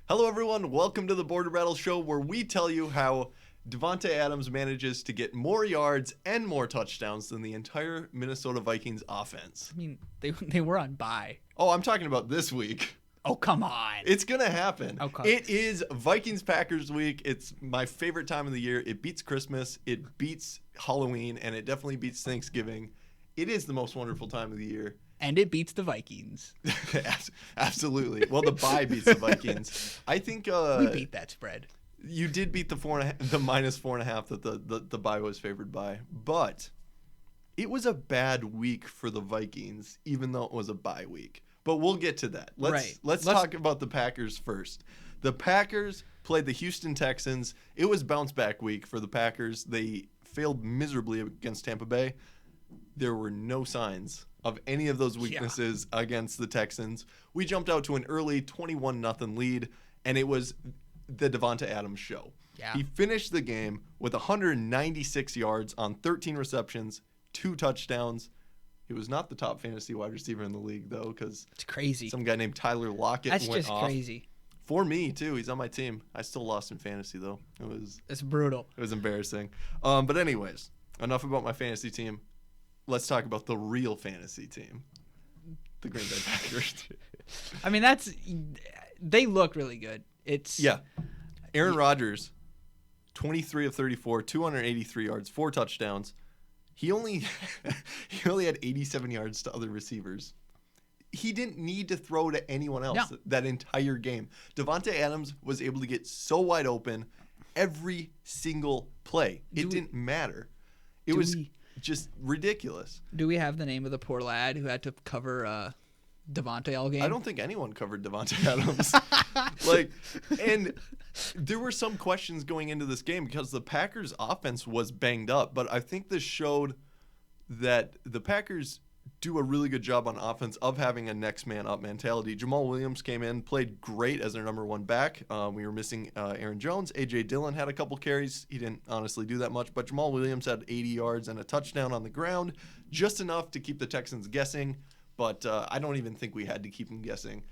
Hello, everyone. Welcome to the Border Battle Show, where we tell you how Davante Adams manages to get more yards and more touchdowns than the entire Minnesota Vikings offense. I mean, they were on bye. Oh, I'm talking about this week. Oh, come on. It's going to happen. Okay. It is Vikings-Packers week. It's my favorite time of the year. It beats Christmas. It beats Halloween, and it definitely beats Thanksgiving. It is the most wonderful time of the year. And it beats the Vikings. Absolutely. Well, the bye beats the Vikings. I think we beat that spread. You did beat the -4.5 that the bye was favored by, but it was a bad week for the Vikings, even though it was a bye week. But we'll get to that. Let's talk about the Packers first. The Packers played the Houston Texans. It was bounce back week for the Packers. They failed miserably against Tampa Bay. There were no signs of any of those weaknesses against the Texans. We jumped out to an early 21-0 lead, and it was the Davante Adams show. Yeah. He finished the game with 196 yards on 13 receptions, 2 touchdowns. He was not the top fantasy wide receiver in the league, though, because it's crazy. Some guy named Tyler Lockett went off. That's just crazy. For me, too. He's on my team. I still lost in fantasy, though. It's brutal. It was embarrassing. But anyways, enough about my fantasy team. Let's talk about the real fantasy team, the Green Bay Packers. I mean, they look really good. Aaron Rodgers, 23 of 34, 283 yards, 4 touchdowns. He only had 87 yards to other receivers. He didn't need to throw to anyone else that entire game. Davante Adams was able to get so wide open every single play. It didn't matter. It was just ridiculous. Do we have the name of the poor lad who had to cover Davante all game? I don't think anyone covered Davante Adams. And there were some questions going into this game because the Packers' offense was banged up, but I think this showed that the Packers do a really good job on offense of having a next man up mentality. Jamal Williams came in, played great as their number one back. We were missing Aaron Jones. A.J. Dillon had a couple carries. He didn't honestly do that much, but Jamal Williams had 80 yards and a touchdown on the ground, just enough to keep the Texans guessing, but I don't even think we had to keep them guessing.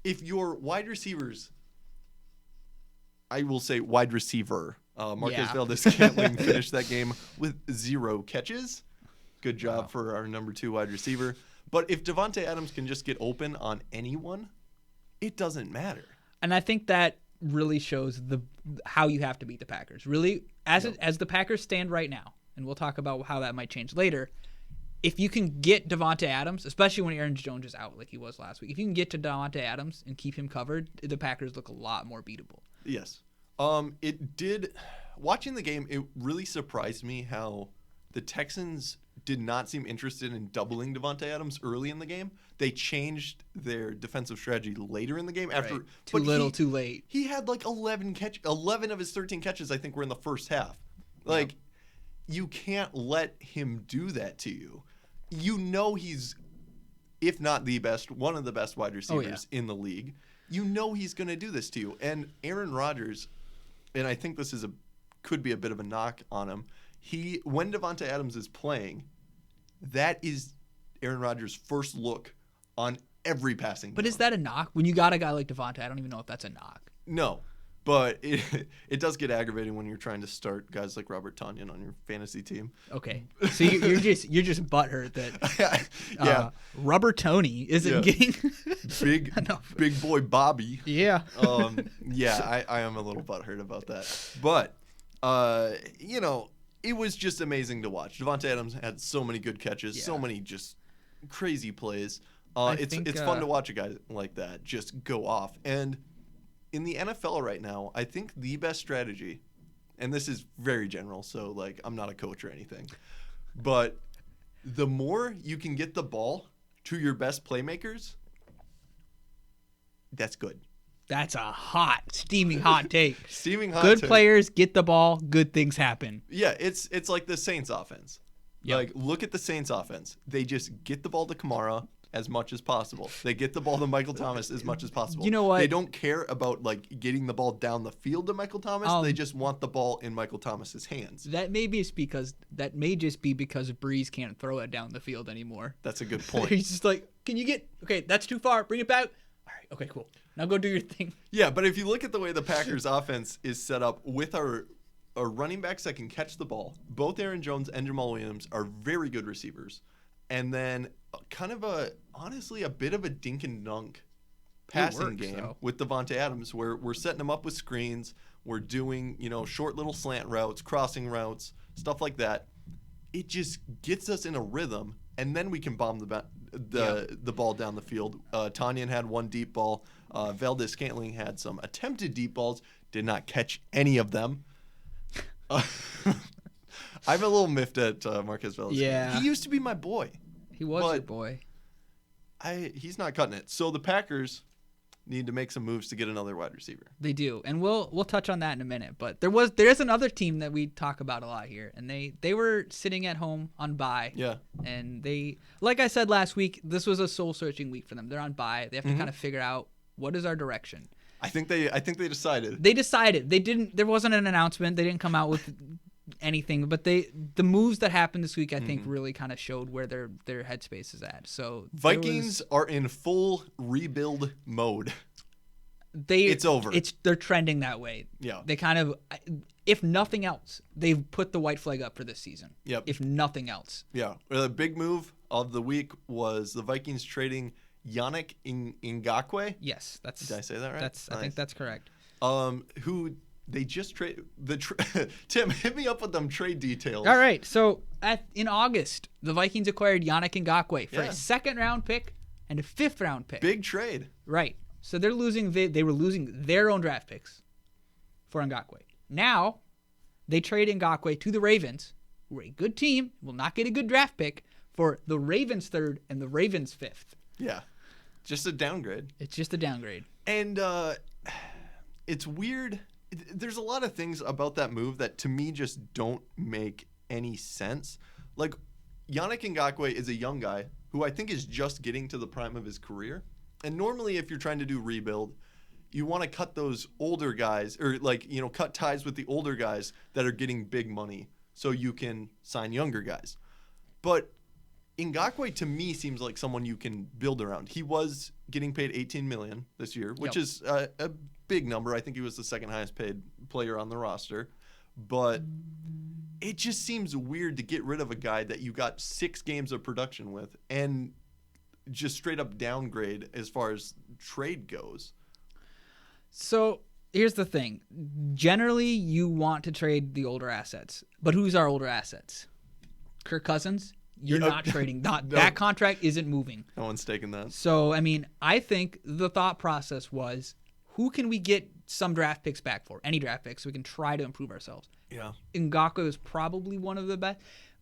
If your wide receivers, I will say wide receiver, Marquez Valdez-Scantling finished that game with 0 catches. Good job for our number 2 wide receiver. But if Davante Adams can just get open on anyone, it doesn't matter. And I think that really shows how you have to beat the Packers. Really, as the Packers stand right now, and we'll talk about how that might change later, if you can get Davante Adams, especially when Aaron Jones is out like he was last week, if you can get to Davante Adams and keep him covered, the Packers look a lot more beatable. Yes. It did. Watching the game, it really surprised me how the Texans did not seem interested in doubling Davante Adams early in the game. They changed their defensive strategy later in the game. After too late. He had like 11 of his 13 catches, I think, were in the first half. You can't let him do that to you. You know he's, if not the best, one of the best wide receivers in the league. You know he's going to do this to you. And Aaron Rodgers, and I think this could be a bit of a knock on him, when Davante Adams is playing, that is Aaron Rodgers' first look on every passing. But is that a knock? When you got a guy like Davante, I don't even know if that's a knock. No, but it does get aggravating when you're trying to start guys like Robert Tonyan on your fantasy team. Okay, so you're just butthurt that Rubber Tony isn't getting big boy Bobby. Yeah. I am a little butthurt about that, but it was just amazing to watch. Davante Adams had so many good catches, so many just crazy plays. It's fun to watch a guy like that just go off. And in the NFL right now, I think the best strategy, and this is very general, so I'm not a coach or anything, but the more you can get the ball to your best playmakers, that's good. That's a steaming hot take. Steaming hot Good take. Players get the ball, good things happen. Yeah, it's like the Saints offense. Yep. Look at the Saints offense. They just get the ball to Kamara as much as possible. They get the ball to Michael Thomas as much as possible. You know what? They don't care about getting the ball down the field to Michael Thomas. They just want the ball in Michael Thomas's hands. That may just be because Breeze can't throw it down the field anymore. That's a good point. He's just like, can you get? Okay, that's too far. Bring it back. All right. Okay. Cool. Now go do your thing. Yeah, but if you look at the way the Packers offense is set up with our running backs that can catch the ball, both Aaron Jones and Jamal Williams are very good receivers. And then honestly a bit of a dink and dunk passing game with Davante Adams, where we're setting him up with screens. We're doing, short little slant routes, crossing routes, stuff like that. It just gets us in a rhythm, and then we can bomb the ball down the field. Tanyan had one deep ball. Valdez-Scantling had some attempted deep balls, did not catch any of them. I'm a little miffed at Marquez Valdez. Yeah. He used to be my boy. He was your boy. He's not cutting it. So the Packers need to make some moves to get another wide receiver. They do, and we'll touch on that in a minute. But there's another team that we talk about a lot here, and they were sitting at home on bye. Yeah. And they, like I said last week, this was a soul searching week for them. They're on bye. They have to kind of figure out what is our direction. I think they decided. They decided. They didn't. There wasn't an announcement. They didn't come out with anything. But the moves that happened this week, I think, really kind of showed where their headspace is at. So Vikings are in full rebuild mode. It's over. They're trending that way. Yeah. They kind of, if nothing else, they've put the white flag up for this season. Yep. If nothing else. Yeah. The big move of the week was the Vikings trading Yannick Ngakoue. Yes, Did I say that right? Nice. I think that's correct. Who they just trade Tim, hit me up with them trade details. All right. So in August, the Vikings acquired Yannick Ngakoue for a 2nd-round pick and a 5th-round pick. Big trade. Right. So they were losing their own draft picks for Ngakoue. Now they trade Ngakoue to the Ravens, who are a good team, will not get a good draft pick, for the Ravens 3rd and the Ravens 5th. Yeah. Just a downgrade. It's just a downgrade. And it's weird. There's a lot of things about that move that to me just don't make any sense. Like, Yannick Ngakoue is a young guy who I think is just getting to the prime of his career. And normally if you're trying to do rebuild, you want to cut those older guys, or cut ties with the older guys that are getting big money so you can sign younger guys. But Ngakoue to me seems like someone you can build around. He was getting paid $18 million this year, which is a big number. I think he was the 2nd highest paid player on the roster. But it just seems weird to get rid of a guy that you got 6 games of production with and just straight up downgrade as far as trade goes. So here's the thing. Generally, you want to trade the older assets. But who's our older assets? Kirk Cousins? You're not trading. That contract isn't moving. No one's taking that. So, I think the thought process was, who can we get some draft picks back for? Any draft picks, so we can try to improve ourselves. Yeah. Ngakoue is probably one of the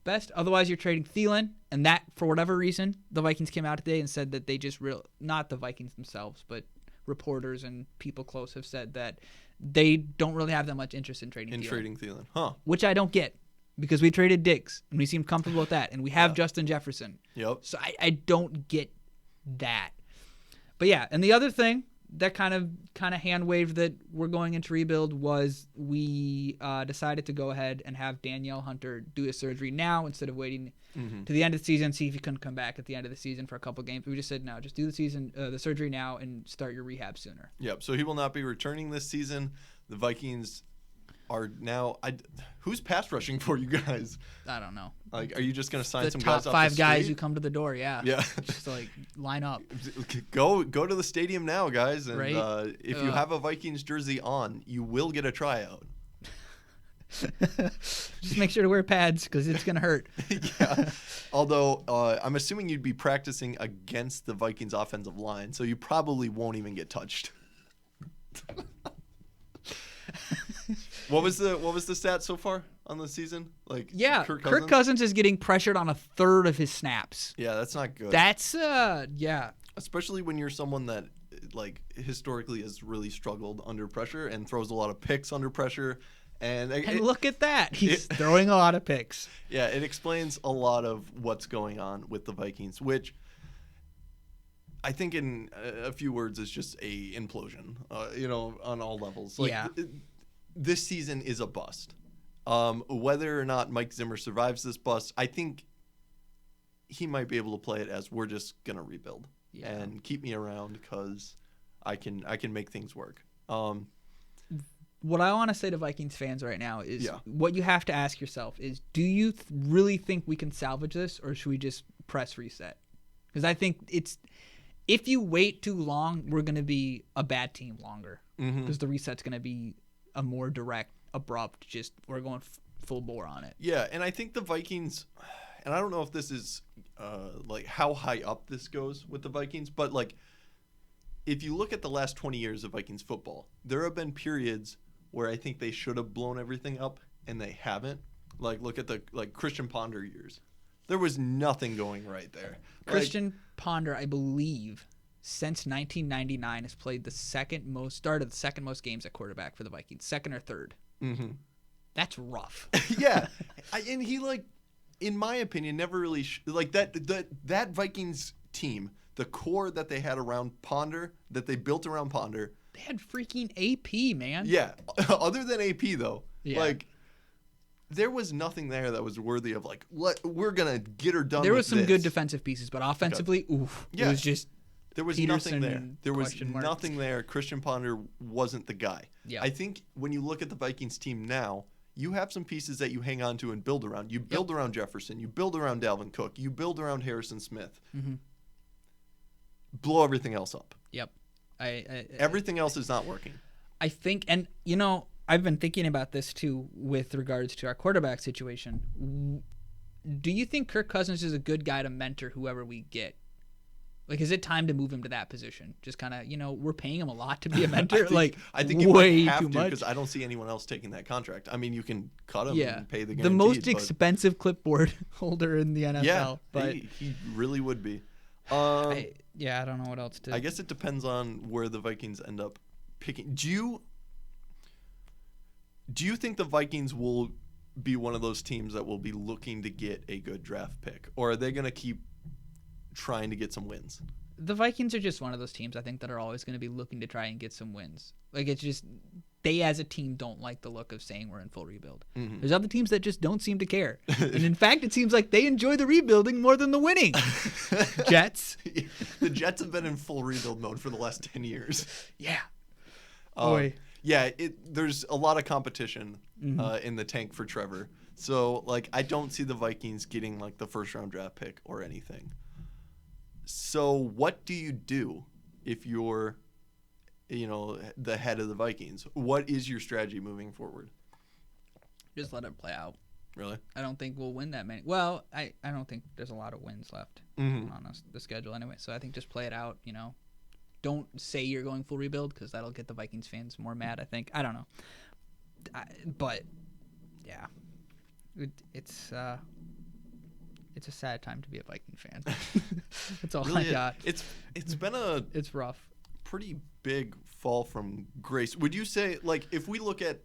best. Otherwise, you're trading Thielen, and that, for whatever reason, the Vikings came out today and said that they just not the Vikings themselves, but reporters and people close have said that they don't really have that much interest in trading Thielen. Huh. Which I don't get, because we traded Diggs, and we seemed comfortable with that, and we have Justin Jefferson. Yep. So I don't get that. But yeah, and the other thing that kind of hand waved that we're going into rebuild was we decided to go ahead and have Danielle Hunter do his surgery now instead of waiting to the end of the season, see if he couldn't come back at the end of the season for a couple games. We just said, no, just do the surgery now and start your rehab sooner. Yep. So he will not be returning this season. The Vikings are now. Who's pass rushing for you guys? I don't know. Like, are you just gonna sign the some top guys off 5 the guys street? who come to the door? Yeah. Yeah. Just line up. Go to the stadium now, guys, and right? If you have a Vikings jersey on, you will get a tryout. Just make sure to wear pads because it's gonna hurt. Yeah. Although I'm assuming you'd be practicing against the Vikings offensive line, so you probably won't even get touched. What was the stat so far on the season? Like, yeah, Kirk Cousins is getting pressured on 1/3 of his snaps. Yeah, that's not good. That's yeah. Especially when you're someone that historically has really struggled under pressure and throws a lot of picks under pressure. And look at that. He's throwing a lot of picks. Yeah, it explains a lot of what's going on with the Vikings, which I think in a few words is just a implosion, on all levels. This season is a bust. Whether or not Mike Zimmer survives this bust, I think he might be able to play it as we're just going to rebuild and keep me around because I can make things work. What I want to say to Vikings fans right now is Yeah. what you have to ask yourself is, do you really think we can salvage this, or should we just press reset? Because I think if you wait too long, we're going to be a bad team longer. Because the reset's going to be a more direct, abrupt, just we're going full bore on it. Yeah, and I think the Vikings, and I don't know if this is like how high up this goes with the Vikings, but like if you look at the last 20 years of Vikings football, there have been periods where I think they should have blown everything up and they haven't. Like look at the Christian Ponder years. There was nothing going right there. Christian Ponder, I believe, since 1999 has played started the second most games at quarterback for the Vikings, second or third. Mm-hmm. That's rough. Yeah, and he in my opinion, never really that Vikings team, the core that they had around Ponder, that they built around Ponder. They had freaking AP, man. Yeah, other than AP though, yeah. There was nothing there that was worthy of we're gonna get her done. There was some this. good defensive pieces, but offensively, oof, yeah. It was just there was Peterson nothing there. There was marks. nothing there. Christian Ponder wasn't the guy. Yeah. I think when you look at the Vikings team now, you have some pieces that you hang on to and build around. You build around Jefferson. You build around Dalvin Cook. You build around Harrison Smith. Mm-hmm. Blow everything else up. Yep. Everything else is not working. I think, and I've been thinking about this too with regards to our quarterback situation. Do you think Kirk Cousins is a good guy to mentor whoever we get? Like, is it time to move him to that position? Just kind of, we're paying him a lot to be a mentor. I think you way might have too to, much. because I don't see anyone else taking that contract. I mean, you can cut him and pay the guaranteed. The most expensive clipboard holder in the NFL. Yeah, but he really would be. I don't know what else to. I guess it depends on where the Vikings end up picking. Do you think the Vikings will be one of those teams that will be looking to get a good draft pick, or are they going to keep trying to get some wins? The Vikings are just one of those teams, I think, that are always going to be looking to try and get some wins. Like, it's just they as a team don't like the look of saying we're in full rebuild. Mm-hmm. There's other teams that just don't seem to care. And in fact, it seems like they enjoy the rebuilding more than the winning. Jets. The Jets have been in full rebuild mode for the last 10 years. Yeah. Boy. Yeah, there's a lot of competition in the tank for Trevor. So, I don't see the Vikings getting, the first-round draft pick or anything. So, what do you do if you're, the head of the Vikings? What is your strategy moving forward? Just let it play out. Really? I don't think we'll win that many. Well, I don't think there's a lot of wins left on the schedule anyway. So, I think just play it out, Don't say you're going full rebuild, because that'll get the Vikings fans more mad, I think. I don't know. But, yeah. It's a sad time to be a Viking fan. That's all really, I got. It's been it's rough. Pretty big fall from grace. Would you say, if we look at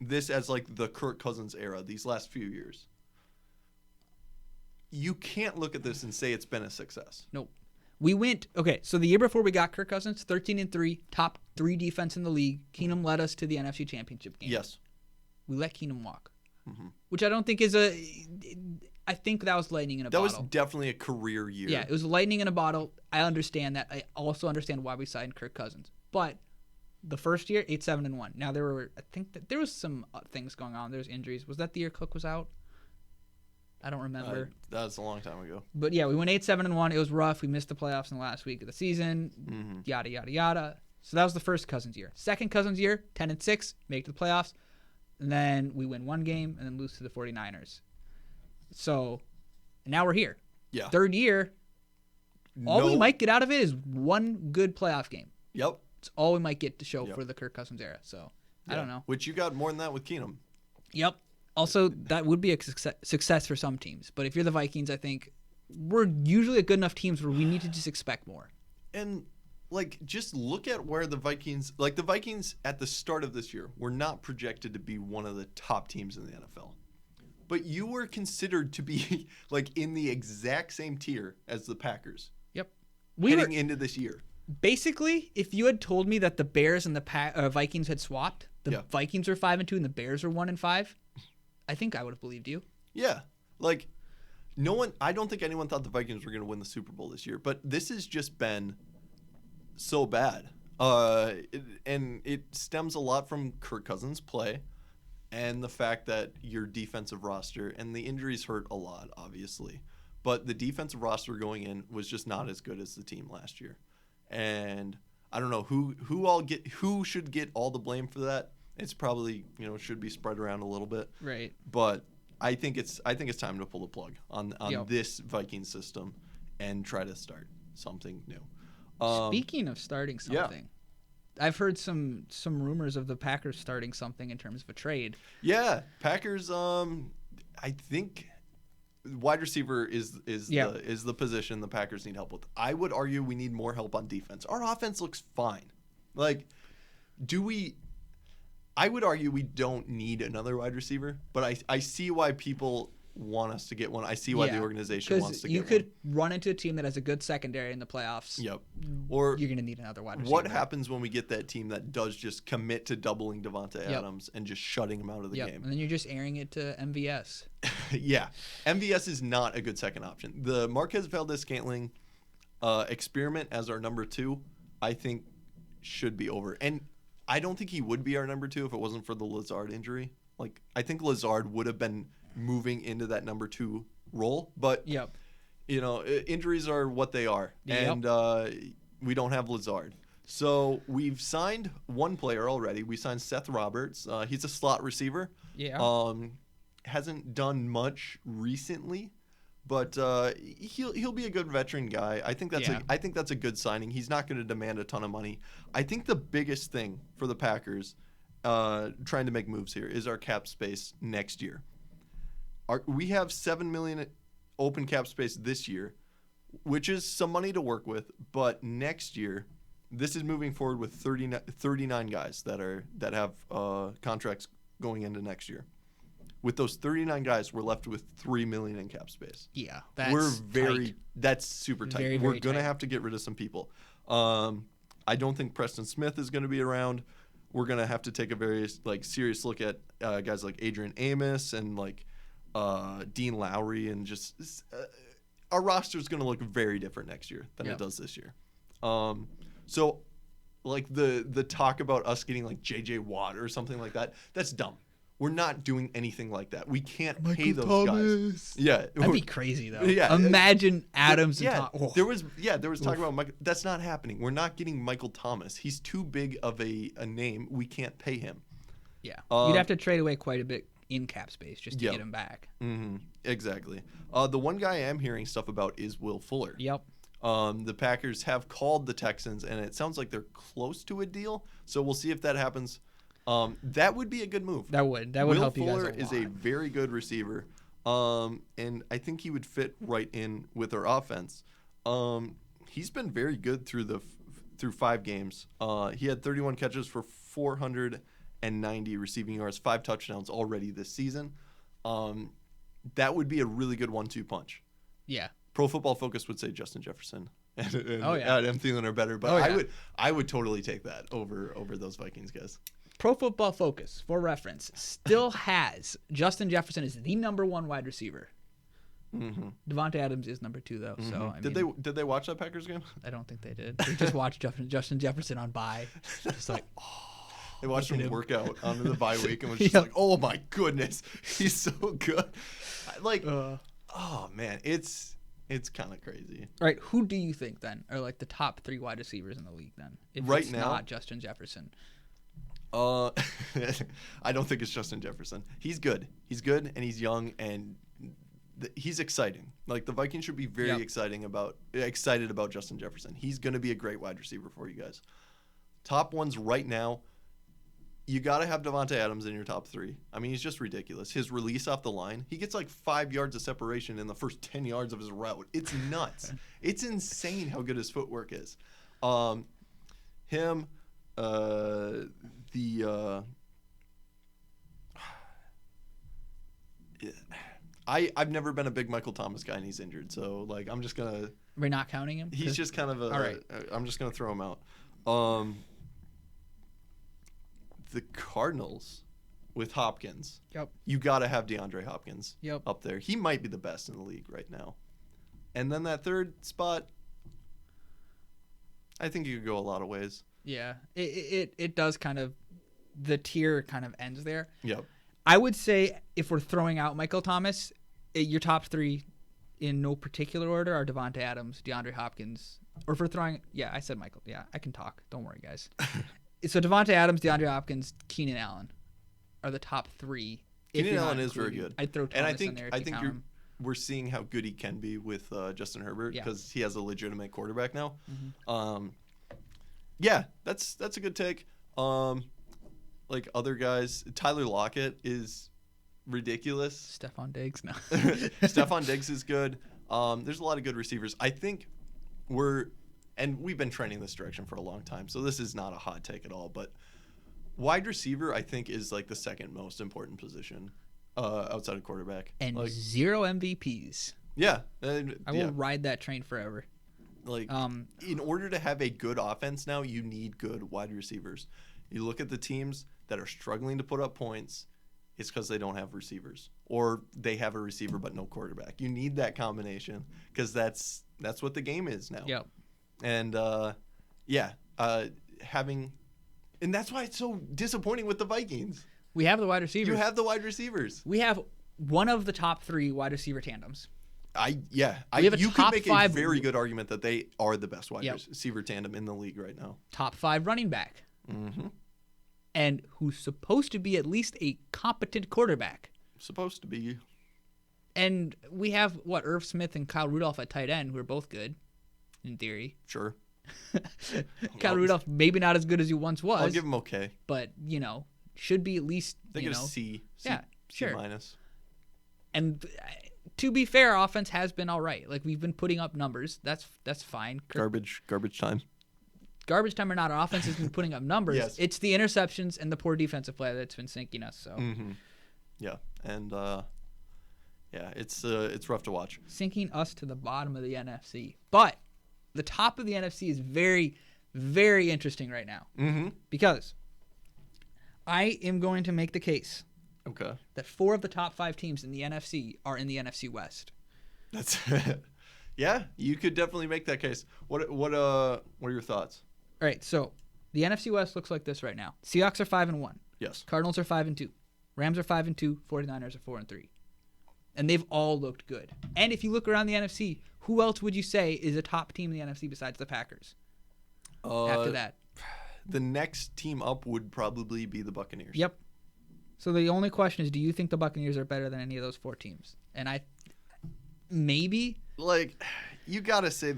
this as the Kirk Cousins era, these last few years, you can't look at this and say it's been a success. Nope. We went so the year before we got Kirk Cousins, 13-3, top 3 defense in the league. Keenum led us to the NFC Championship game. Yes. We let Keenum walk, which I don't think is I think that was lightning in a bottle. That was definitely a career year. Yeah, it was lightning in a bottle. I understand that. I also understand why we signed Kirk Cousins. But the first year, 8-7-1. Now I think that there was some things going on. There was injuries. Was that the year Cook was out? I don't remember. That was a long time ago. But yeah, we went 8-7-1. It was rough. We missed the playoffs in the last week of the season. Yada yada yada. So that was the first Cousins year. Second Cousins year, 10-6, make it to the playoffs. And then we win one game and then lose to the 49ers. So now we're here. Yeah. Third year, all we might get out of it is one good playoff game. Yep. It's all we might get to show for the Kirk Cousins era. So I don't know. Which you got more than that with Keenum. Yep. Also, that would be a success for some teams. But if you're the Vikings, I think we're usually a good enough teams where we need to just expect more. And, just look at where the Vikings at the start of this year were not projected to be one of the top teams in the NFL. But you were considered to be, in the exact same tier as the Packers. Yep. Heading into this year. Basically, if you had told me that the Bears and the Vikings had swapped, Vikings were 5-2 and the Bears were 1-5, I think I would have believed you. Yeah. I don't think anyone thought the Vikings were going to win the Super Bowl this year, but this has just been so bad. And it stems a lot from Kirk Cousins' play and the fact that your defensive roster, and the injuries hurt a lot, obviously, but the defensive roster going in was just not as good as the team last year. And I don't know who should get all the blame for that. It's probably, should be spread around a little bit. Right. But I think it's time to pull the plug on this Vikings system and try to start something new. Speaking of starting something, I've heard some rumors of the Packers starting something in terms of a trade. Yeah, Packers. I think wide receiver is the position the Packers need help with. I would argue we need more help on defense. Our offense looks fine. Like, do we? I would argue we don't need another wide receiver, but I see why people want us to get one. I see why the organization wants to get one. Because you could run into a team that has a good secondary in the playoffs. Yep. Or you're going to need another wide receiver. What happens when we get that team that does just commit to doubling Davante Adams and just shutting him out of the game? And then you're just airing it to MVS. Yeah. MVS is not a good second option. The Marquez Valdez-Scantling experiment as our number 2, I think, should be over. And I don't think he would be our number 2 if it wasn't for the Lazard injury. Like, I think Lazard would have been moving into that number 2 role, but injuries are what they are, and we don't have Lazard. So we've signed one player already. We signed Seth Roberts. He's a slot receiver. Hasn't done much recently, but he'll be a good veteran guy. I think that's a good signing. He's not going to demand a ton of money. I think the biggest thing for the Packers trying to make moves here is our cap space next year. We have $7 million open cap space this year, which is some money to work with. But next year, this is moving forward with 39 guys that have contracts going into next year. With those 39 guys, we're left with $3 million in cap space. Yeah, that's super tight. Very, we're very gonna tight. have to get rid of some people. I don't think Preston Smith is going to be around. We're gonna have to take a very serious look at guys like Adrian Amos and Dean Lowry, and just our roster is going to look very different next year than it does this year. So the talk about us getting JJ Watt or something like that, that's dumb. We're not doing anything like that. We can't pay those guys. Yeah, that'd be crazy though. Yeah, imagine Adams. Yeah, and there was talk about Michael. That's not happening. We're not getting Michael Thomas. He's too big of a name. We can't pay him. Yeah, you'd have to trade away quite a bit in cap space just to get him back. Mm-hmm. Exactly. The one guy I am hearing stuff about is Will Fuller. Yep. The Packers have called the Texans, and it sounds like they're close to a deal. So we'll see if that happens. That would be a good move. That would help you guys a lot. Will Fuller is a very good receiver, and I think he would fit right in with our offense. He's been very good through 5 games. He had 31 catches for 490 receiving yards, 5 touchdowns already this season. That would be a really good 1-2 punch. Yeah. Pro Football Focus would say Justin Jefferson and Adam Thielen are better, but I would totally take that over those Vikings guys. Pro Football Focus, for reference, still has Justin Jefferson as the number 1 wide receiver. Mm-hmm. Davante Adams is number 2 though. Mm-hmm. So did they watch that Packers game? I don't think they did. They just watched Justin Jefferson on bye. Just they watched him work out on the bye week and was just like, oh my goodness, he's so good. Oh man, it's kind of crazy. All right, who do you think then are the top 3 wide receivers in the league then? If right it's now, not Justin Jefferson. I don't think it's Justin Jefferson. He's good, and he's young, and he's exciting. The Vikings should be very excited about Justin Jefferson. He's going to be a great wide receiver for you guys. Top ones right now, you got to have Davante Adams in your top 3. I mean, he's just ridiculous. His release off the line, he gets 5 yards of separation in the first 10 yards of his route. It's nuts. It's insane how good his footwork is. Him. I've never been a big Michael Thomas guy, and he's injured, so I'm just gonna. We're not counting him. He's just kind of a. All right. I'm just gonna throw him out. The Cardinals with Hopkins. Yep. You gotta have DeAndre Hopkins. Yep. Up there, he might be the best in the league right now. And then that third spot. I think you could go a lot of ways. Yeah, it does kind of, the tier kind of ends there. Yep. I would say if we're throwing out Michael Thomas, your top three in no particular order are Davante Adams, DeAndre Hopkins, or if we're throwing, yeah, I said Michael. Yeah, I can talk. Don't worry, guys. So Davante Adams, DeAndre Hopkins, Keenan Allen are the top three. Keenan Allen is very good. I'd throw Thomas in there. I think we're seeing how good he can be with Justin Herbert because he has a legitimate quarterback now. Mm-hmm. Yeah, that's a good take. Like other guys, Tyler Lockett is ridiculous. Stephon Diggs, no. Stephon Diggs is good. There's a lot of good receivers. I think we've been trending this direction for a long time, so this is not a hot take at all. But wide receiver, I think, is like the second most important position outside of quarterback. And like, 0 MVPs. Yeah. I will ride that train forever. Like, in order to have a good offense now, you need good wide receivers. You look at the teams that are struggling to put up points, it's because they don't have receivers. Or they have a receiver but no quarterback. You need that combination because that's what the game is now. Yep. And, and that's why it's so disappointing with the Vikings. We have the wide receivers. You have the wide receivers. We have one of the top 3 wide receiver tandems. You could make a very good argument that they are the best wide receiver tandem in the league right now. Top 5 running back. Mm-hmm. And who's supposed to be at least a competent quarterback. Supposed to be. And we have, Irv Smith and Kyle Rudolph at tight end, who are both good, in theory. Sure. Kyle Rudolph, maybe not as good as he once was. I'll give him okay. But, should be at least, they get a C. Yeah, sure. C minus. And to be fair, our offense has been all right. Like, we've been putting up numbers. That's fine. Garbage time. Garbage time or not, our offense has been putting up numbers. Yes. It's the interceptions and the poor defensive play that's been sinking us. So. Mm-hmm. Yeah, and it's rough to watch. Sinking us to the bottom of the NFC. But the top of the NFC is very, very interesting right now. Mm-hmm. Because I am going to make the case that 4 of the top 5 teams in the NFC are in the NFC West. That's yeah, you could definitely make that case. What are your thoughts? All right, so the NFC West looks like this right now. Seahawks are 5-1. Yes. Cardinals are 5-2. Rams are 5-2. 49ers are 4-3. And they've all looked good. And if you look around the NFC, who else would you say is a top team in the NFC besides the Packers? After that, the next team up would probably be the Buccaneers. Yep. So the only question is, do you think the Buccaneers are better than any of those 4 teams? And maybe. Like, you gotta say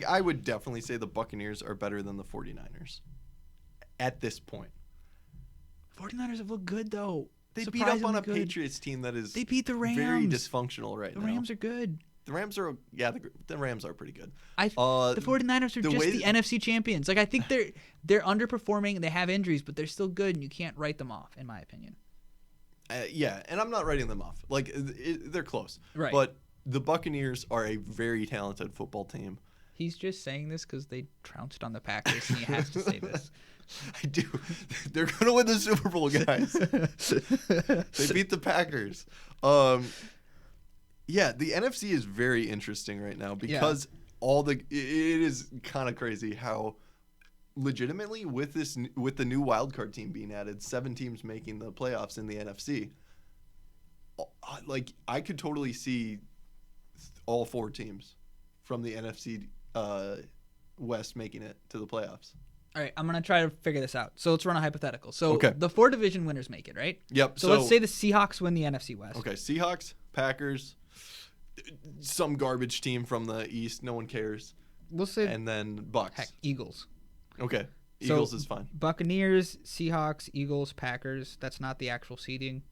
I would definitely say the Buccaneers are better than the 49ers at this point. 49ers have looked good though. They beat up on a Patriots team that is they beat the Rams. Very dysfunctional right now. The Rams are good. The Rams are the Rams are pretty good. The 49ers are just the NFC champions. Like, I think they're underperforming and they have injuries, but they're still good and you can't write them off, in my opinion. Yeah, and I'm not writing them off. Like, they're close. Right. But the Buccaneers are a very talented football team. He's just saying this because they trounced on the Packers and he has to say this. I do. They're going to win the Super Bowl, guys. They beat the Packers. Yeah, the NFC is very interesting right now because it is kind of crazy how legitimately with the new wildcard team being added, 7 teams making the playoffs in the NFC. Like, I could totally see all 4 teams from the NFC West making it to the playoffs. All right, I'm going to try to figure this out. So let's run a hypothetical. So the 4 division winners make it, right? Yep. So let's say the Seahawks win the NFC West. Okay, Seahawks, Packers, some garbage team from the East, no one cares. We'll say, and then Bucks. Heck, Eagles. Okay, Eagles is fine. Buccaneers, Seahawks, Eagles, Packers. That's not the actual seeding.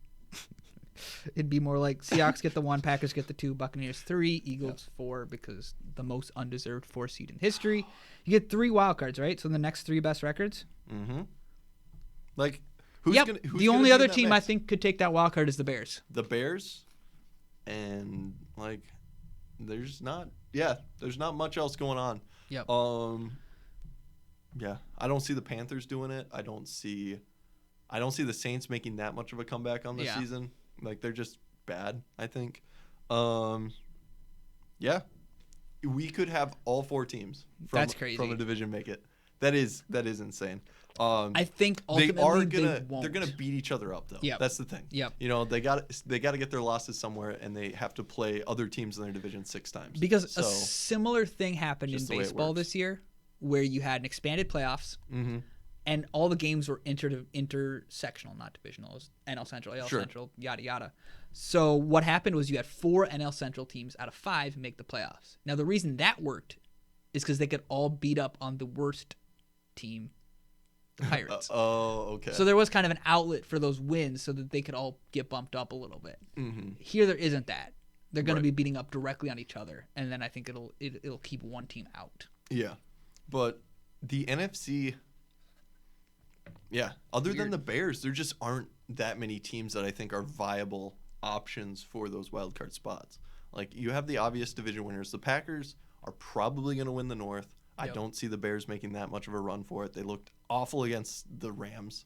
It'd be more like Seahawks get the 1, Packers get the 2, Buccaneers 3, Eagles 4 because the most undeserved 4 seed in history. You get 3 wild cards, right? So the next 3 best records. Mm-hmm. Like, who's the only other team I think could take that wild card is the Bears. The Bears, and like, there's not much else going on. Yep. Yeah, I don't see the Panthers doing it. I don't see the Saints making that much of a comeback on this season. Like, they're just bad, I think. Yeah. we could have all 4 teams That's crazy. from a division make it. That is insane. I think ultimately they won't. They're gonna beat each other up though. Yep. That's the thing. Yep. You know, they got to get their losses somewhere, and they have to play other teams in their division 6 times. Because a similar thing happened in just the way it baseball works. this year, where you had an expanded playoffs, Mm-hmm. and all the games were intersectional, not divisional. It was NL Central, AL Sure. Central, yada yada. So what happened was you had 4 NL Central teams out of 5 make the playoffs. Now the reason that worked is because they could all beat up on the worst team, the Pirates. Oh, okay. So there was kind of an outlet for those wins so that they could all get bumped up a little bit. Mm-hmm. Here there isn't that. They're going Right. to be beating up directly on each other, and then I think it'll keep one team out. Yeah, but the NFC. Yeah, other than Weird. the Bears, there just aren't that many teams that I think are viable options for those wild card spots. Like, you have the obvious division winners. The Packers are probably going to win the North. I Yep. don't see the Bears making that much of a run for it. They looked awful against the Rams.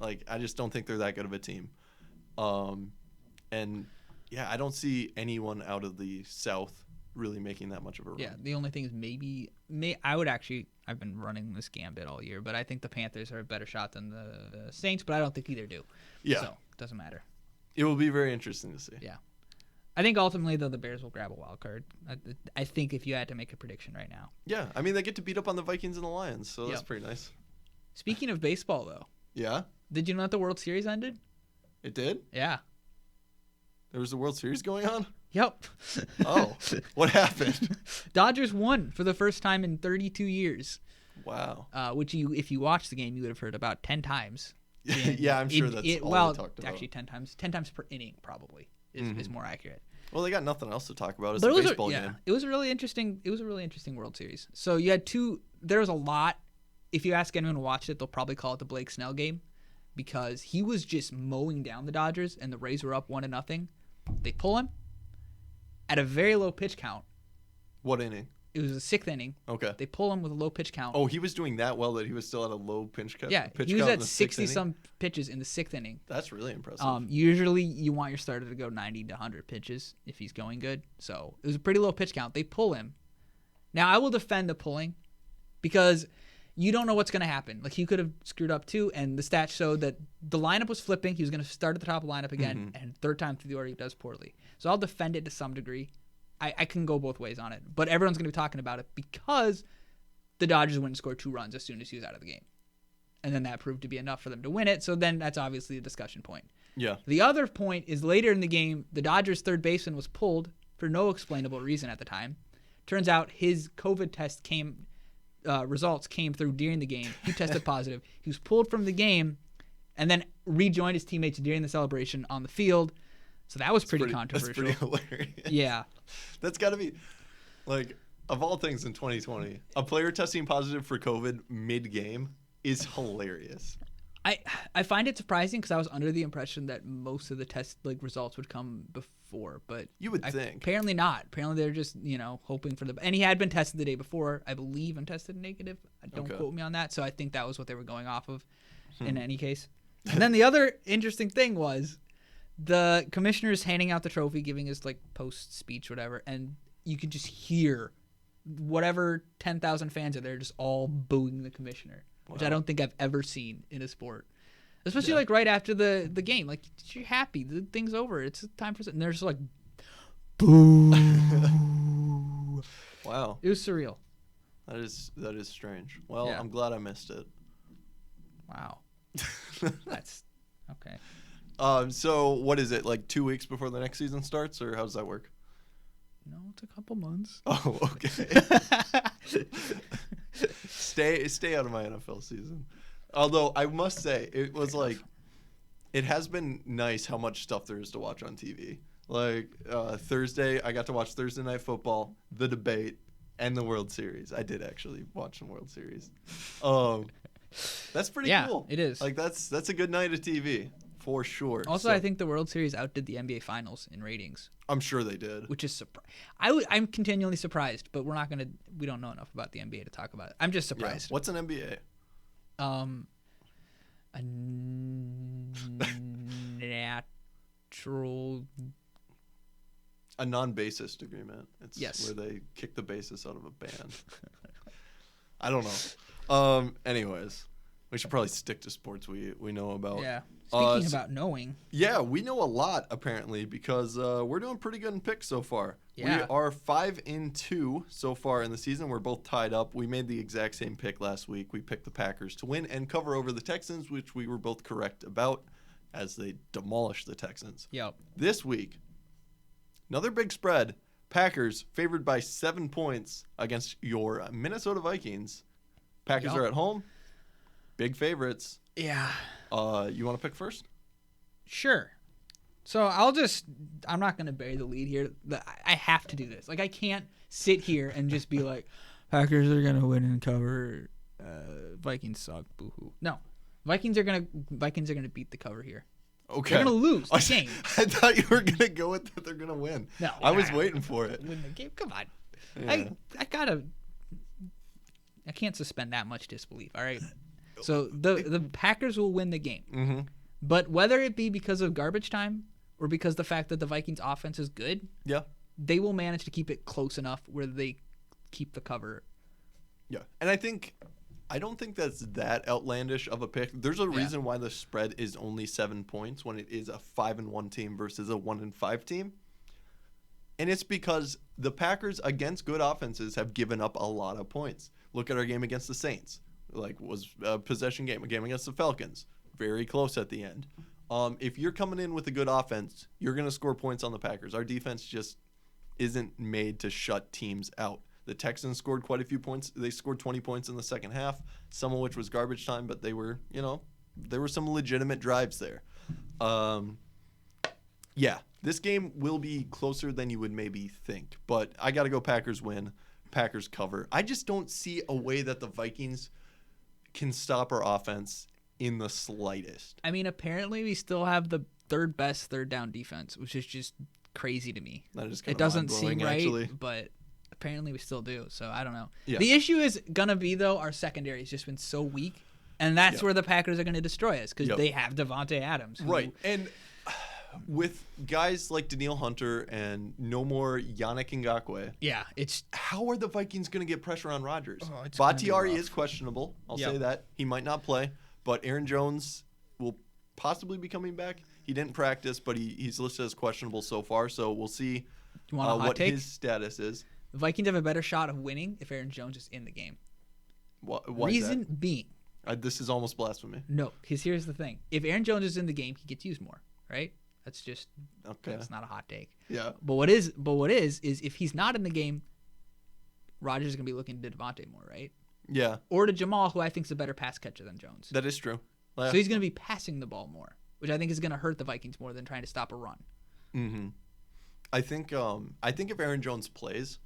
Like, I just don't think they're that good of a team. And yeah, I don't see anyone out of the South really making that much of a run. Yeah, the only thing is I've been running this gambit all year, but I think the Panthers are a better shot than the Saints, but I don't think either do. Yeah. So it doesn't matter. It will be very interesting to see. Yeah. I think ultimately, though, the Bears will grab a wild card. I think if you had to make a prediction right now. Yeah, I mean, they get to beat up on the Vikings and the Lions, so that's Yep. pretty nice. Speaking of baseball, though, Yeah, did you know that the World Series ended? it did? Yeah. There was a World Series going on? Yep. Oh, what happened? Dodgers won for the first time in 32 years, Wow. which if you watched the game, you would have heard about 10 times. Yeah, I'm sure that's all well, they talked about. actually 10 times per inning probably is more accurate. Well, they got nothing else to talk about. It's But a it was baseball game. It was a really interesting World Series. So you had there was a lot. If you ask anyone who watched it, they'll probably call it the Blake Snell game because he was just mowing down the Dodgers and the Rays were up 1-0. They pull him at a very low pitch count. What inning? It was the 6th inning. Okay. They pull him with a low pitch count. Oh, he was doing that well that he was still at a low pitch count. yeah, pitch he was count in at the 6th inning? 60-some pitches in the 6th inning. That's really impressive. Usually you want your starter to go 90 to 100 pitches if he's going good. So it was a pretty low pitch count. They pull him. Now I will defend the pulling because you don't know what's going to happen. Like he could have screwed up too, and the stats showed that the lineup was flipping. He was going to start at the top of the lineup again, and third time through the order he does poorly. So I'll defend it to some degree. I can go both ways on it, but everyone's going to be talking about it because the Dodgers went and scored 2 runs as soon as he was out of the game. And then that proved to be enough for them to win it, so then that's obviously a discussion point. yeah. The other point is later in the game, the Dodgers' third baseman was pulled for no explainable reason at the time. Turns out his COVID test results came through during the game. He tested positive. He was pulled from the game and then rejoined his teammates during the celebration on the field. So that was pretty controversial. That's pretty hilarious. Yeah. That's got to be, like, of all things in 2020, a player testing positive for COVID mid-game is hilarious. I find it surprising because I was under the impression that most of the test results would come before, but You would think. apparently not. Apparently they're just hoping for and he had been tested the day before, I believe, and tested negative. Don't Okay. quote me on that. So I think that was what they were going off of. In any case, and then the other interesting thing was the commissioner's handing out the trophy, giving his post speech, whatever, and you could just hear whatever 10,000 fans are there just all booing the commissioner. Which I don't think I've ever seen in a sport, especially right after the game. Like you're happy, the thing's over, it's time for. And they're just like, boo. Wow. It was surreal. That is strange. Well, Yeah. I'm glad I missed it. Wow, that's okay. So what is it, like 2 weeks before the next season starts, or how does that work? No, it's a couple months. Oh, okay. Stay out of my NFL season. Although I must say, it was it has been nice how much stuff there is to watch on TV. Like Thursday, I got to watch Thursday Night Football, the debate, and the World Series. I did actually watch some World Series. That's pretty cool. It is. Like that's a good night of TV for sure. Also, So, I think the World Series outdid the NBA Finals in ratings, I'm sure they did. which is I'm continually surprised, but we don't know enough about the NBA to talk about it. I'm just Yeah. surprised. What's an NBA? A natural A non-bassist agreement. It's Yes. where they kick the bassist out of a band. I don't know. Anyways, we should probably stick to sports we know about. Yeah. Speaking about knowing. Yeah, we know a lot apparently because we're doing pretty good in picks so far. Yeah. We are 5-2 so far in the season. We're both tied up. We made the exact same pick last week. We picked the Packers to win and cover over the Texans, which we were both correct about as they demolished the Texans. Yep. This week, another big spread. Packers favored by 7 points against your Minnesota Vikings. Packers are at home. Big favorites. Yeah. You want to pick first? Sure. So I'm not going to bury the lead here. I have to do this. Like, I can't sit here and just be like, Packers are going to win and cover. Vikings suck. Boo-hoo. No. Vikings are going to beat the cover here. Okay. They're going to lose the game. I thought you were going to go with that they're going to win. No. I was waiting for it. Win the game. Come on. Yeah. I can't suspend that much disbelief, all right? So the Packers will win the game. Mm-hmm. But whether it be because of garbage time or because the fact that the Vikings offense is good, Yeah. they will manage to keep it close enough where they keep the cover. Yeah. And I don't think that's that outlandish of a pick. There's a reason why the spread is only 7 points when it is a 5-1 team versus a 1-5 team. And it's because the Packers against good offenses have given up a lot of points. Look at our game against the Saints. Was a possession game, a game against the Falcons. Very close at the end. If you're coming in with a good offense, you're going to score points on the Packers. Our defense just isn't made to shut teams out. The Texans scored quite a few points. They scored 20 points in the second half, some of which was garbage time, but there were some legitimate drives there. Yeah, this game will be closer than you would maybe think, but I got to go Packers win, Packers cover. I just don't see a way that the Vikings can stop our offense in the slightest. I mean, apparently we still have the third best third down defense, which is just crazy to me. That is it doesn't seem right, actually. But apparently we still do. So I don't know. Yeah. The issue is gonna be though our secondary has just been so weak, and that's where the Packers are gonna destroy us because they have Davante Adams. Right, and with guys like Danielle Hunter and no more Yannick Ngakoue. Yeah, it's how are the Vikings going to get pressure on Rodgers? Oh, Bakhtiari is questionable. I'll say that. He might not play, but Aaron Jones will possibly be coming back. He didn't practice, but he's listed as questionable so far, so we'll see what his status is. The Vikings have a better shot of winning if Aaron Jones is in the game. Why Reason being. This is almost blasphemy. No, because here's the thing. If Aaron Jones is in the game, he gets used more, right? That's just That's not a hot take. Yeah. But what is if he's not in the game, Rodgers is gonna be looking to Davante more, right? Yeah. Or to Jamal, who I think is a better pass catcher than Jones. That is true. So he's gonna be passing the ball more, which I think is gonna hurt the Vikings more than trying to stop a run. Mm-hmm. I think if Aaron Jones plays,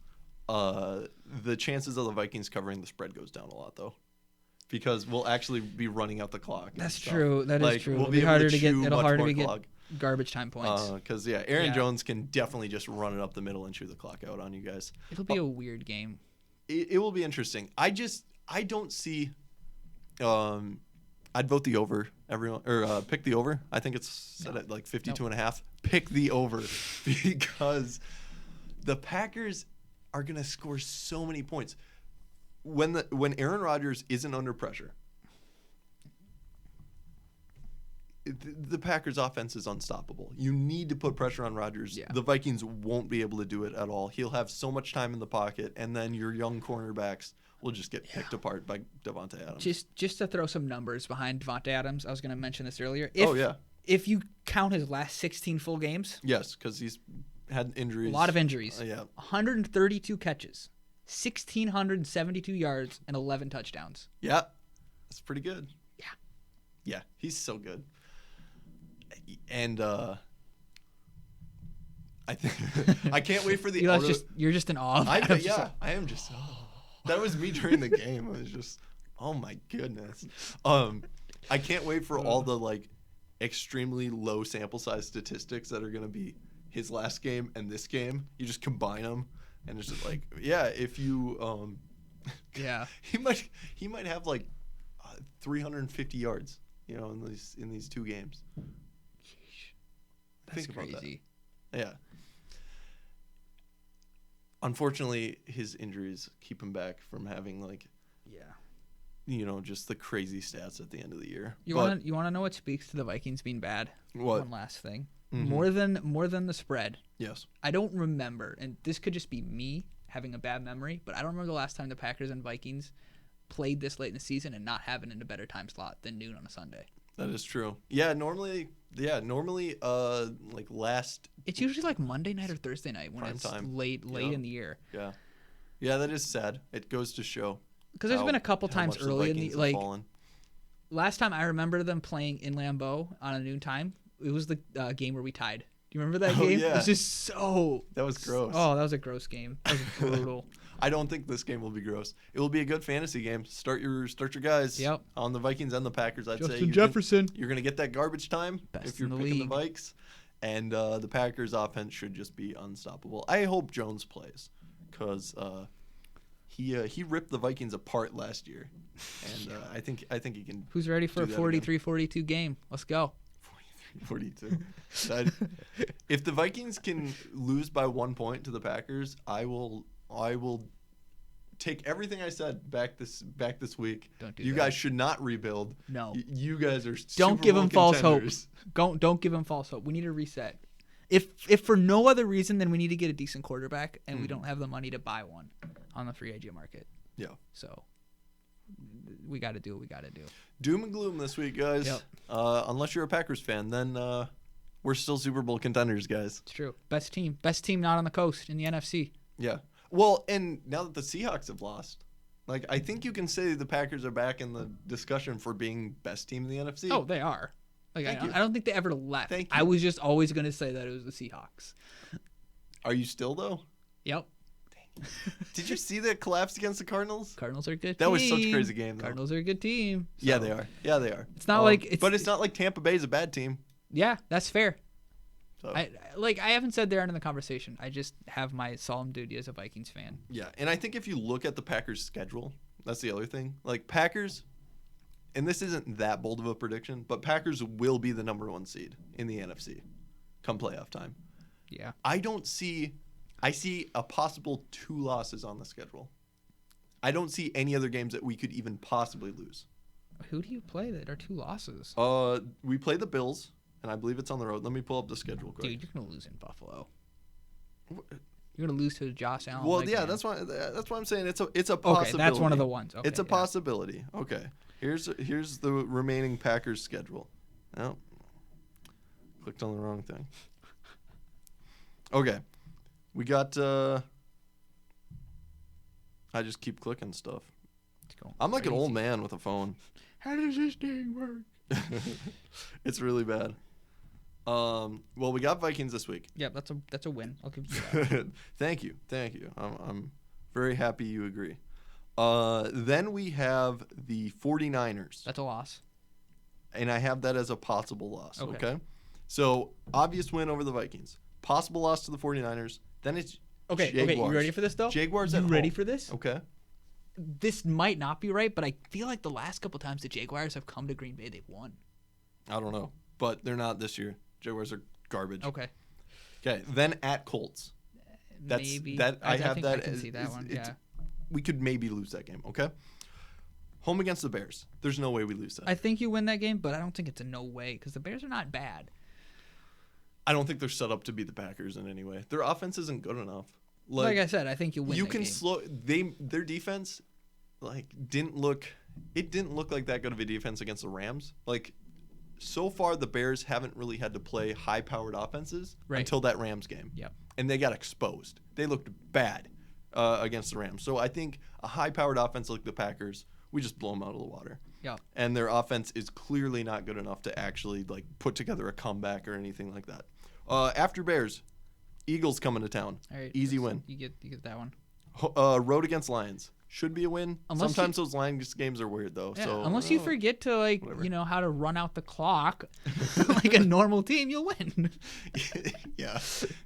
the chances of the Vikings covering the spread goes down a lot though. Because we'll actually be running out the clock. That's true. That is true. We'll It'll be harder to get. It'll harder to get garbage time points. Because Aaron Jones can definitely just run it up the middle and chew the clock out on you guys. It'll be a weird game. It will be interesting. I don't see. I'd vote the over. Everyone or pick the over. I think it's set at like 52.5. Pick the over because the Packers are gonna score so many points. When Aaron Rodgers isn't under pressure, the Packers' offense is unstoppable. You need to put pressure on Rodgers. Yeah. The Vikings won't be able to do it at all. He'll have so much time in the pocket, and then your young cornerbacks will just get picked apart by Davante Adams. Just to throw some numbers behind Davante Adams, I was going to mention this earlier. If you count his last 16 full games. Yes, because he's had injuries. A lot of injuries. 132 catches. 1,672 yards and 11 touchdowns. Yeah, that's pretty good. Yeah. Yeah, he's so good. And I think I can't wait for the. You're just in awe. I am just. That was me during the game. I was just, oh my goodness. I can't wait for all the extremely low sample size statistics that are gonna be his last game and this game. You just combine them. And it's just if you, he might have 350 yards, in these two games. That's crazy. Yeah. Unfortunately, his injuries keep him back from having just the crazy stats at the end of the year. You want to know what speaks to the Vikings being bad? What? One last thing. Mm-hmm. More than the spread. Yes. I don't remember, and this could just be me having a bad memory, but I don't remember the last time the Packers and Vikings played this late in the season and not having it in a better time slot than noon on a Sunday. That is true. Yeah, normally last. It's usually like Monday night or Thursday night when it's time. late in the year. Yeah. Yeah, that is sad. It goes to show. Because there's been a couple times early in the fallen. Last time I remember them playing in Lambeau on a noon time, it was the game where we tied. Do you remember that game? Yeah. It was just so. That was gross. Oh, that was a gross game. That was brutal. I don't think this game will be gross. It will be a good fantasy game. Start your guys. Yep. On the Vikings and the Packers. I'd Justin say Jefferson. You're gonna get that garbage time Best if you're in the picking league. the Vikes, and the Packers offense should just be unstoppable. I hope Jones plays, because he ripped the Vikings apart last year, and I think he can. Who's ready for a 43-42 game? Let's go. 42. If the Vikings can lose by 1 point to the Packers, I will take everything I said back this week. Don't do you that. guys should not rebuild. No. You guys are Don't Super give Bowl them false hope. contenders. Don't give them false hope. We need a reset. If for no other reason than we need to get a decent quarterback, and we don't have the money to buy one on the free agent market. Yeah. So we got to do what we got to do. Doom and gloom this week, guys. Yep. Unless you're a Packers fan, then we're still Super Bowl contenders, guys. It's true. Best team not on the coast in the NFC. Yeah. Well, and now that the Seahawks have lost, I think you can say the Packers are back in the discussion for being best team in the NFC. Oh, they are. I don't think they ever left. Thank you. I was just always going to say that it was the Seahawks. Are you still, though? Yep. Did you see that collapse against the Cardinals? Cardinals are a good team. That was such a crazy game, though. Cardinals are a good team. So. Yeah, they are. Yeah, they are. It's not but it's not like Tampa Bay is a bad team. Yeah, that's fair. So. I haven't said they're in the conversation. I just have my solemn duty as a Vikings fan. Yeah, and I think if you look at the Packers' schedule, that's the other thing. Packers, and this isn't that bold of a prediction, but Packers will be the number 1 seed in the NFC come playoff time. Yeah. I see a possible 2 losses on the schedule. I don't see any other games that we could even possibly lose. Who do you play that are 2 losses? We play the Bills, and I believe it's on the road. Let me pull up the schedule quick. Dude, you're gonna lose in Buffalo. You're gonna lose to Josh Allen. Well, yeah, that's why I'm saying it's a possibility. Okay, that's one of the ones. Okay, it's a possibility. Okay, here's the remaining Packers schedule. Oh, clicked on the wrong thing. Okay, we got. I just keep clicking stuff. I'm like an old man with a phone. How does this thing work? It's really bad. Well, we got Vikings this week. Yeah, that's a win. I'll give you that. Thank you. I'm very happy you agree. Then we have the 49ers. That's a loss. And I have that as a possible loss. Okay. So obvious win over the Vikings. Possible loss to the 49ers. Then it's Okay, Jaguars. you ready for this though? Jaguars you at ready home. for this? Okay. This might not be right, but I feel like the last couple times the Jaguars have come to Green Bay, they've won. I don't know, but they're not this year. Jaguars are garbage. Okay. Okay. Then at Colts. Maybe. I have think that. I can see that one. Yeah. We could maybe lose that game. Okay. Home against the Bears. There's no way we lose that. I think you win that game, but I don't think it's a no way because the Bears are not bad. I don't think they're set up to beat the Packers in any way. Their offense isn't good enough. Like I said, I think you win. You can slow. Their defense, didn't look like that good of a defense against the Rams. So far, the Bears haven't really had to play high-powered offenses until that Rams game. Yep. And they got exposed. They looked bad against the Rams. So I think a high-powered offense like the Packers, we just blow them out of the water. Yep. And their offense is clearly not good enough to actually put together a comeback or anything like that. After Bears, Eagles coming to town. All right, easy win. You get that one. Road against Lions. Should be a win. Sometimes those Lions games are weird though. Yeah, so unless you forget to how to run out the clock like a normal team, you'll win. Yeah.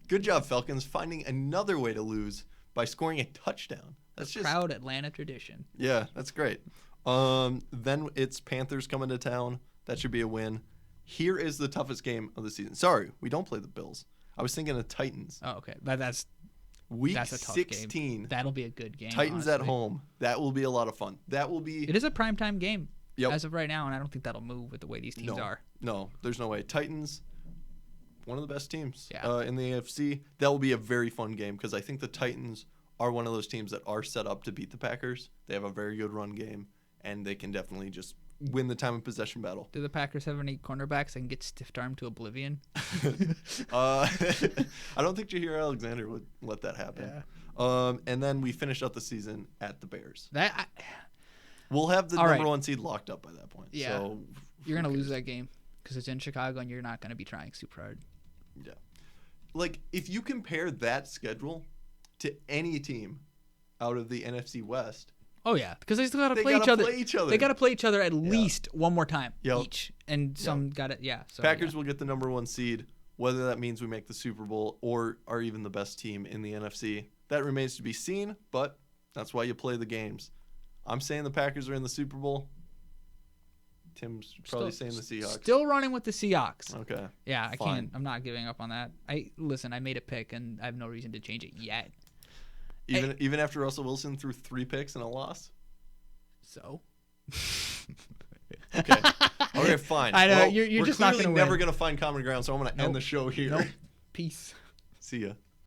Good job, Falcons, finding another way to lose by scoring a touchdown. That's just proud Atlanta tradition. Yeah, that's great. Then it's Panthers coming to town. That should be a win. Here is the toughest game of the season. Sorry, we don't play the Bills. I was thinking of Titans. Oh, okay. That's Week That's a tough 16. game. That'll be a good game. Titans honestly. at home. That will be a lot of fun. That will be. It is a primetime game Yep. as of right now, and I don't think that'll move with the way these teams are. No, there's no way. Titans, one of the best teams Yeah. in the AFC. That will be a very fun game because I think the Titans are one of those teams that are set up to beat the Packers. They have a very good run game, and they can definitely just win the time of possession battle. Do the Packers have any cornerbacks that can get stiff-armed to oblivion? I don't think Jaheir Alexander would let that happen. Yeah. And then we finish up the season at the Bears. That We'll have the All number right. 1 seed locked up by that point. Yeah. So you're gonna lose that game because it's in Chicago, and you're not gonna be trying super hard. Yeah. Like, if you compare that schedule to any team out of the NFC West, Oh yeah, because they still gotta they play gotta each other. play each other. They gotta play each other at least one more time Yep. each, and some got it. Yeah. So, Packers yeah. will get the number 1 seed, whether that means we make the Super Bowl or are even the best team in the NFC. That remains to be seen, but that's why you play the games. I'm saying the Packers are in the Super Bowl. Tim's probably saying the Seahawks. Still running with the Seahawks. Okay. Yeah, I Fine. can't. I'm not giving up on that. I made a pick, and I have no reason to change it yet. Even after Russell Wilson threw 3 picks and a loss? So. Okay. Okay, fine. I know, Well, you're we're just not clearly gonna never win. going to find common ground, so I'm going to end the show here. Nope. Peace. See ya.